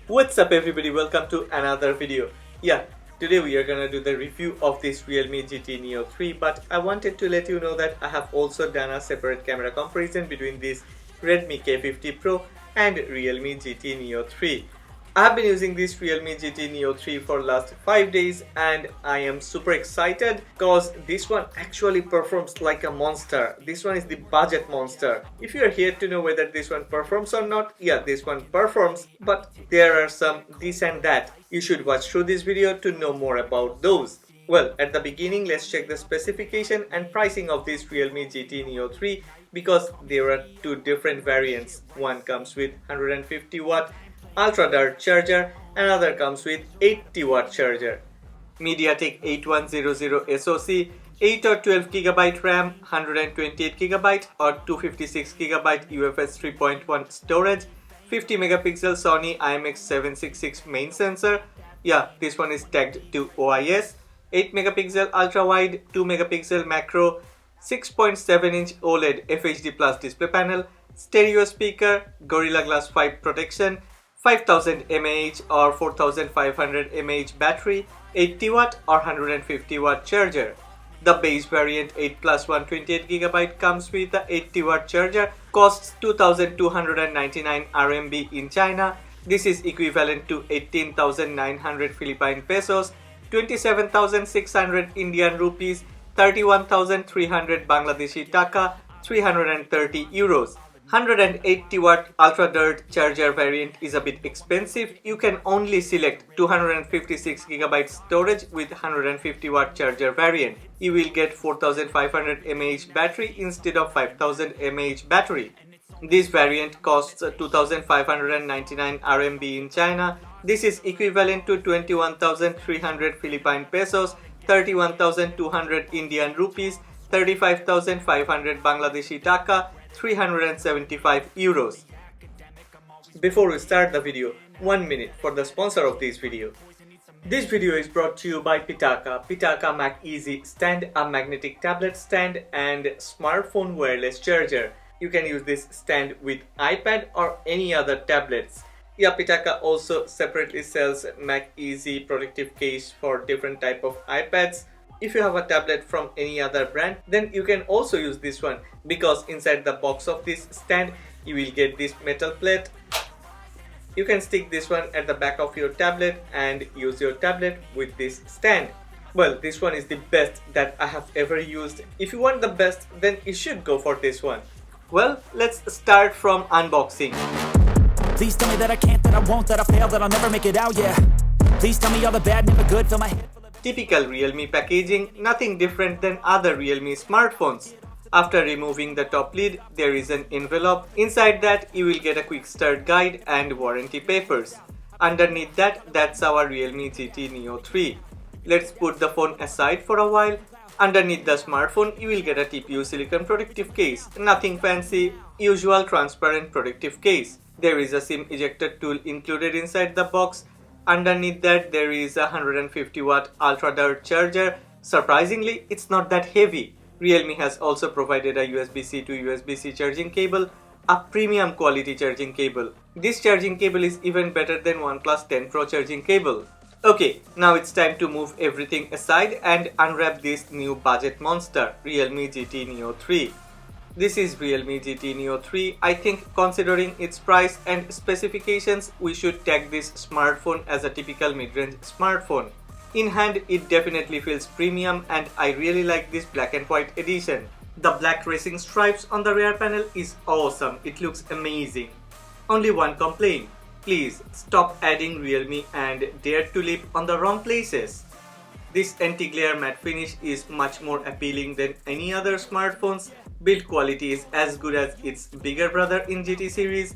What's up everybody, welcome to another video. Today we are gonna do the review of this Realme GT Neo 3, but I wanted to let you know that I have also done a separate camera comparison between this Redmi K50 Pro and Realme GT Neo 3. I have been using this Realme GT Neo 3 for last 5 days and I am super excited because this one actually performs like a monster. This one is the budget monster. If you are here to know whether this one performs or not, this one performs, but there are some this and that. You should watch through this video to know more about those. Well, at the beginning, let's check the specification and pricing of this Realme GT Neo 3 because there are two different variants. One comes with 150 watt ultra dart charger, another comes with 80 watt charger. MediaTek 8100 SoC, 8 or 12 GB RAM, 128 GB or 256 GB UFS 3.1 storage, 50 megapixel Sony IMX766 main sensor. This one is tagged to OIS, 8 megapixel ultra wide, 2 megapixel macro, 6.7 inch OLED FHD plus display panel, stereo speaker, Gorilla Glass 5 protection, 5000 mAh or 4500 mAh battery, 80 watt or 150 watt charger. The base variant 8 plus 128 GB comes with the 80 watt charger, costs 2299 RMB in China. This is equivalent to 18,900 Philippine pesos, 27,600 Indian rupees, 31,300 Bangladeshi taka, 330 euros. 180 watt ultra dart charger variant is a bit expensive. You can only select 256 GB storage with 150 watt charger variant. You will get 4500 mAh battery instead of 5000 mAh battery. This variant costs 2599 RMB in China. This is equivalent to 21,300 Philippine pesos, 31,200 Indian rupees, 35,500 Bangladeshi taka, 375 euros. Before we start the video, 1 minute for the sponsor of this video. This video is brought to you by Pitaka. Pitaka Mac Easy stand, a magnetic tablet stand and smartphone wireless charger. You can use this stand with iPad or any other tablets. Pitaka also separately sells Mac Easy protective case for different type of iPads. If you have a tablet from any other brand, then you can also use this one because inside the box of this stand you will get this metal plate. You can stick this one at the back of your tablet and use your tablet with this stand. Well, this one is the best that I have ever used. If you want the best, then you should go for this one. Well, let's start from unboxing. Please tell me that I can't, that I won't, that I fail, that I'll never make it out, yeah. Please tell me all the bad, never good, fill my head. Typical Realme packaging, nothing different than other Realme smartphones. After removing the top lid, there is an envelope. Inside that, you will get a quick start guide and warranty papers. Underneath that, that's our Realme GT Neo 3. Let's put the phone aside for a while. Underneath the smartphone, you will get a TPU silicone protective case. Nothing fancy, usual transparent protective case. There is a SIM ejector tool included inside the box. Underneath that, there is a 150 watt ultra dart charger. Surprisingly, it's not that heavy. Realme has also provided a USB-C to USB-C charging cable, a premium quality charging cable. This charging cable is even better than OnePlus 10 Pro charging cable. Okay, now it's time to move everything aside and unwrap this new budget monster, Realme GT Neo 3. This is Realme GT Neo 3. I think considering its price and specifications, we should tag this smartphone as a typical mid-range smartphone. In hand, it definitely feels premium and I really like this black and white edition. The black racing stripes on the rear panel is awesome. It looks amazing. Only one complaint. Please stop adding Realme and Dare to Live on the wrong places. This anti-glare matte finish is much more appealing than any other smartphones. Build quality is as good as its bigger brother in GT series.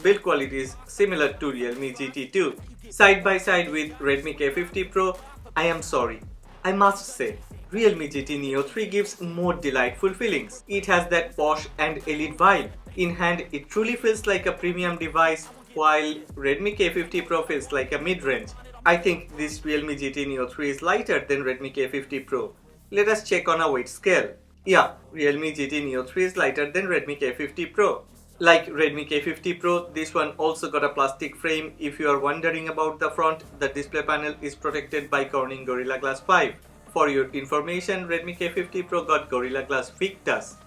Build quality is similar to Realme GT 2. Side by side with Redmi K50 Pro, I am sorry, I must say, Realme GT Neo 3 gives more delightful feelings. It has that posh and elite vibe. In hand, it truly feels like a premium device, while Redmi K50 Pro feels like a mid-range. I think this Realme GT Neo 3 is lighter than Redmi K50 Pro. Let us check on a weight scale. Realme GT Neo 3 is lighter than Redmi K50 Pro. Like Redmi K50 Pro, this one also got a plastic frame. If you are wondering about the front, the display panel is protected by Corning Gorilla Glass 5. For your information, Redmi K50 Pro got Gorilla Glass Victus.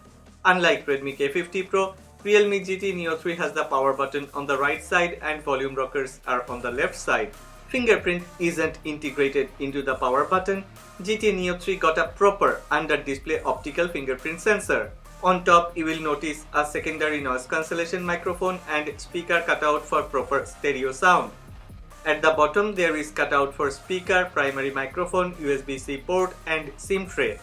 Unlike Redmi K50 Pro, Realme GT Neo 3 has the power button on the right side and volume rockers are on the left side. Fingerprint isn't integrated into the power button. GT Neo 3 got a proper under-display optical fingerprint sensor. On top, you will notice a secondary noise cancellation microphone and speaker cutout for proper stereo sound. At the bottom, there is cutout for speaker, primary microphone, USB-C port and SIM tray.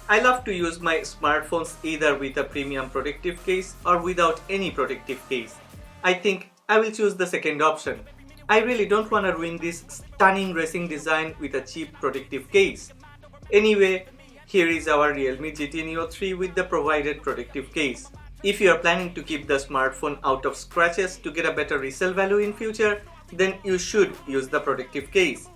I love to use my smartphones either with a premium protective case or without any protective case. I think I will choose the second option. I really don't want to ruin this stunning racing design with a cheap protective case. Anyway, here is our Realme GT Neo 3 with the provided protective case. If you are planning to keep the smartphone out of scratches to get a better resale value in future, then you should use the protective case.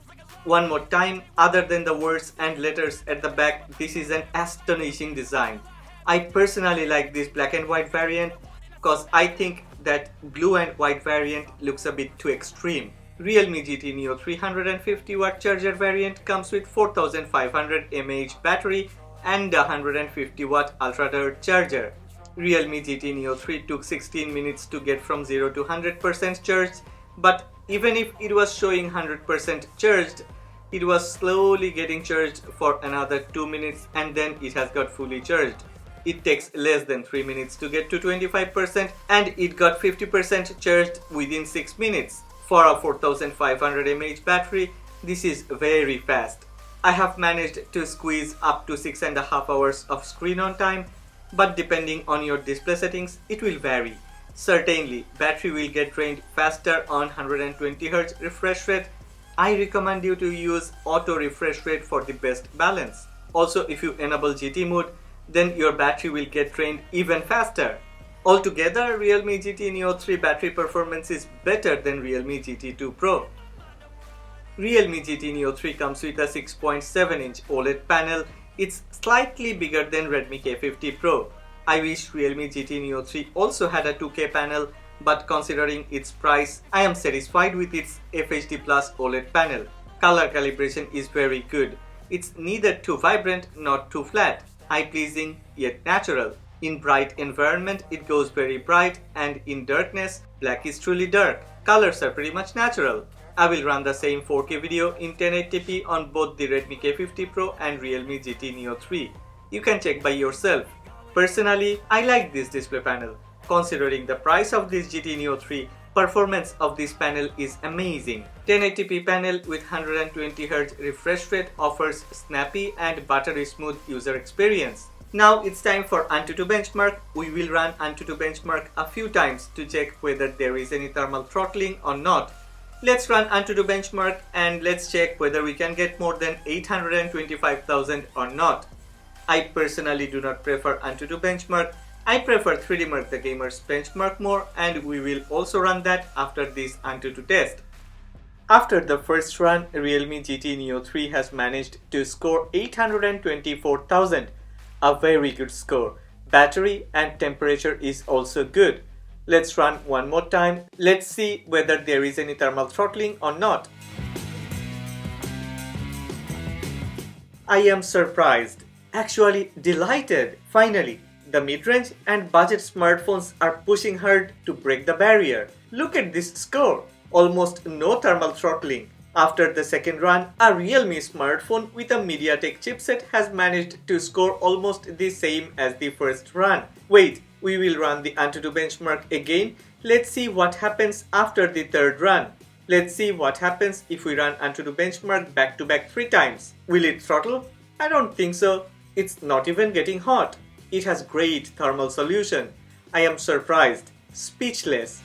One more time, other than the words and letters at the back, this is an astonishing design. I personally like this black and white variant because I think that blue and white variant looks a bit too extreme. Realme GT Neo 350 watt charger variant comes with 4500 mAh battery and a 150 watt ultra-dirt charger. Realme GT Neo 3 took 16 minutes to get from 0 to 100% charged, but even if it was showing 100% charged, it was slowly getting charged for another 2 minutes and then it has got fully charged. It takes less than 3 minutes to get to 25% and it got 50% charged within 6 minutes. For a 4500 mAh battery, this is very fast. I have managed to squeeze up to 6.5 hours of screen on time, but depending on your display settings, it will vary. Certainly, battery will get drained faster on 120Hz refresh rate. I recommend you to use auto refresh rate for the best balance. Also, if you enable GT mode, then your battery will get drained even faster. Altogether, Realme GT Neo 3 battery performance is better than Realme GT 2 Pro. Realme GT Neo 3 comes with a 6.7-inch OLED panel. It's slightly bigger than Redmi K50 Pro. I wish Realme GT Neo 3 also had a 2K panel, but considering its price, I am satisfied with its FHD Plus OLED panel. Color calibration is very good. It's neither too vibrant nor too flat, eye-pleasing yet natural. In bright environment, it goes very bright, and in darkness, black is truly dark. Colors are pretty much natural. I will run the same 4K video in 1080p on both the Redmi K50 Pro and Realme GT Neo 3. You can check by yourself. Personally, I like this display panel. Considering the price of this GT Neo 3, performance of this panel is amazing. 1080p panel with 120Hz refresh rate offers snappy and buttery smooth user experience. Now it's time for Antutu benchmark. We will run Antutu benchmark a few times to check whether there is any thermal throttling or not. Let's run Antutu benchmark and let's check whether we can get more than 825,000 or not. I personally do not prefer Antutu benchmark. I prefer 3D Mark the Gamer's benchmark more, and we will also run that after this Antutu test. After the first run, Realme GT Neo 3 has managed to score 824,000. A very good score. Battery and temperature is also good. Let's run one more time. Let's see whether there is any thermal throttling or not. I am surprised, actually delighted. Finally, the mid-range and budget smartphones are pushing hard to break the barrier. Look at this score. Almost no thermal throttling. After the second run, a Realme smartphone with a MediaTek chipset has managed to score almost the same as the first run. Wait, we will run the Antutu benchmark again. Let's see what happens after the third run. Let's see what happens if we run Antutu benchmark back to back 3 times. Will it throttle? I don't think so. It's not even getting hot. It has great thermal solution. I am surprised, speechless.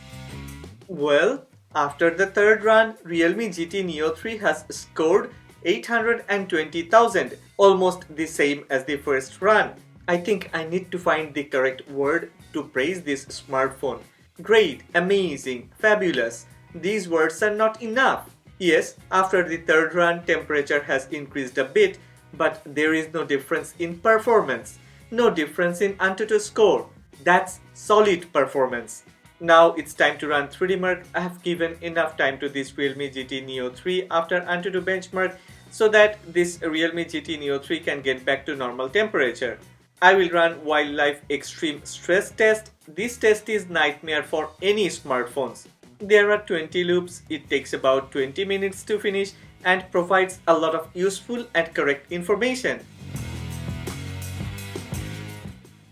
Well, after the third run, Realme GT Neo 3 has scored 820,000, almost the same as the first run. I think I need to find the correct word to praise this smartphone. Great, amazing, fabulous. These words are not enough. Yes, after the third run, temperature has increased a bit, but there is no difference in performance. No difference in Antutu score. That's solid performance. Now it's time to run 3D Mark. I have given enough time to this Realme GT Neo 3 after Antutu benchmark so that this Realme GT Neo 3 can get back to normal temperature. I will run Wildlife Extreme Stress Test. This test is nightmare for any smartphones. There are 20 loops, it takes about 20 minutes to finish and provides a lot of useful and correct information.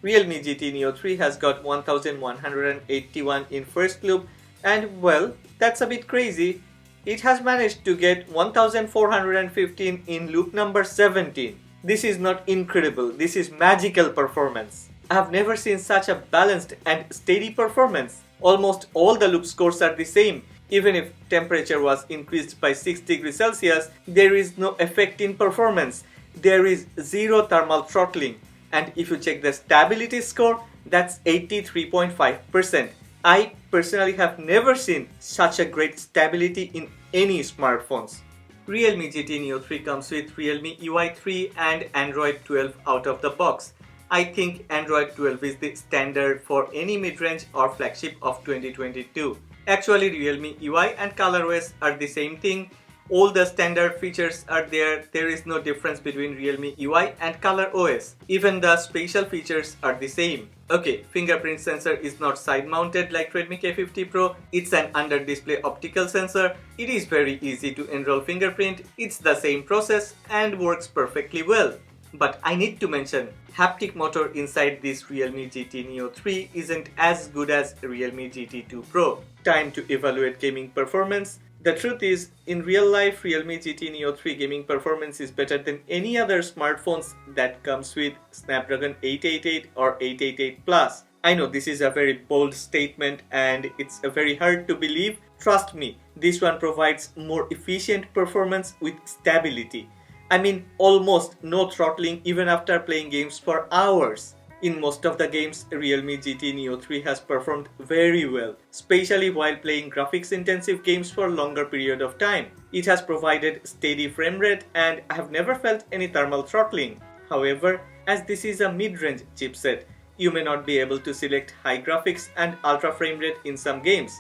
Realme GT Neo 3 has got 1181 in first loop and well, that's a bit crazy. It has managed to get 1415 in loop number 17. This is not incredible, this is magical performance. I have never seen such a balanced and steady performance. Almost all the loop scores are the same. Even if temperature was increased by 6 degrees Celsius, there is no effect in performance. There is zero thermal throttling. And if you check the stability score, that's 83.5%. I personally have never seen such a great stability in any smartphones. Realme GT Neo 3 comes with Realme UI 3 and Android 12 out of the box. I think Android 12 is the standard for any mid-range or flagship of 2022. Actually, Realme UI and ColorOS are the same thing. All the standard features are there. There is no difference between Realme UI and ColorOS. Even the special features are the same. Okay, fingerprint sensor is not side-mounted like Redmi K50 Pro. It's an under-display optical sensor. It is very easy to enroll fingerprint. It's the same process and works perfectly well. But I need to mention, haptic motor inside this Realme GT Neo 3 isn't as good as Realme GT 2 Pro. Time to evaluate gaming performance. The truth is, in real life, Realme GT Neo 3 gaming performance is better than any other smartphones that comes with Snapdragon 888 or 888 Plus. I know this is a very bold statement and it's very hard to believe. Trust me, this one provides more efficient performance with stability. I mean, almost no throttling even after playing games for hours. In most of the games, Realme GT Neo 3 has performed very well, especially while playing graphics-intensive games for longer period of time. It has provided steady frame rate and I have never felt any thermal throttling. However, as this is a mid-range chipset, you may not be able to select high graphics and ultra frame rate in some games.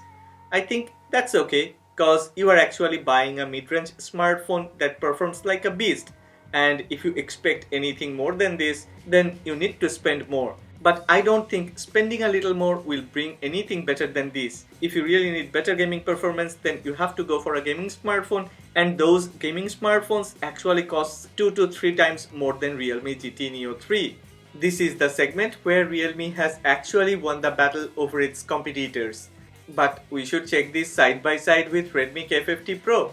I think that's okay, cause you are actually buying a mid-range smartphone that performs like a beast. And if you expect anything more than this, then you need to spend more. But I don't think spending a little more will bring anything better than this. If you really need better gaming performance, then you have to go for a gaming smartphone, and those gaming smartphones actually cost 2 to 3 times more than Realme GT Neo 3. This is the segment where Realme has actually won the battle over its competitors. But we should check this side by side with Redmi K50 Pro.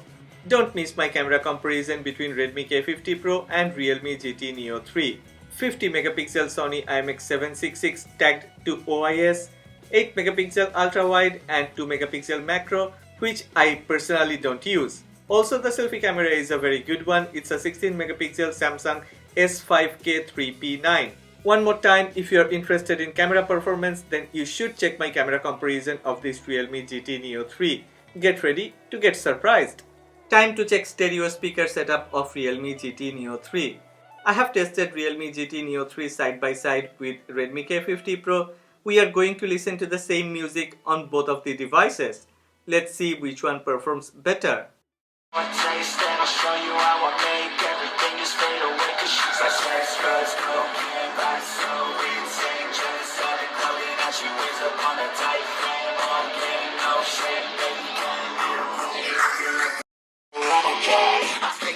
Don't miss my camera comparison between Redmi K50 Pro and Realme GT Neo 3. 50 megapixel Sony IMX766 tagged to OIS, 8 megapixel ultra wide and 2 megapixel macro, which I personally don't use. Also, the selfie camera is a very good one. It's a 16 megapixel Samsung S5K 3P9. One more time, if you are interested in camera performance, then you should check my camera comparison of this Realme GT Neo 3. Get ready to get surprised. Time to check stereo speaker setup of Realme GT Neo 3. I have tested Realme GT Neo 3 side by side with Redmi K50 Pro. We are going to listen to the same music on both of the devices. Let's see which one performs better.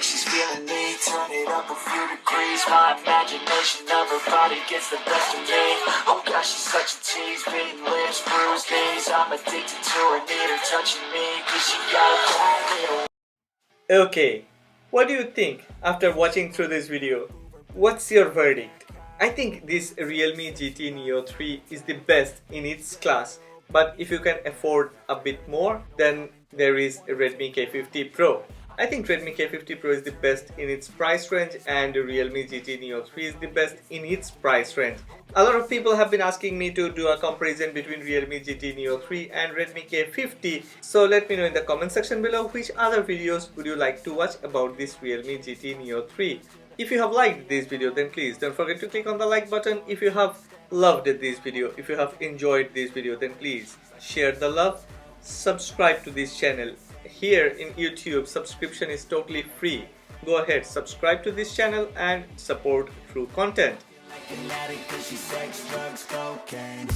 She's feeling me, turn it up a few degrees. My imagination of her body gets the best of me. Oh gosh, she's such a tease, beating lips, bruised knees. I'm addicted to her, need her touching me, cause she got a bad little. Okay, what do you think after watching through this video? What's your verdict? I think this Realme GT Neo 3 is the best in its class, but if you can afford a bit more, then there is Redmi K50 Pro. I think Redmi K50 Pro is the best in its price range and Realme GT Neo 3 is the best in its price range. A lot of people have been asking me to do a comparison between Realme GT Neo 3 and Redmi K50. So let me know in the comment section below which other videos would you like to watch about this Realme GT Neo 3. If you have liked this video, then please don't forget to click on the like button. If you have loved this video, if you have enjoyed this video, then please share the love, subscribe to this channel. Here in YouTube, subscription is totally free. Go ahead, subscribe to this channel and support through content. Like an addict 'cause she's sex, drugs, cocaine.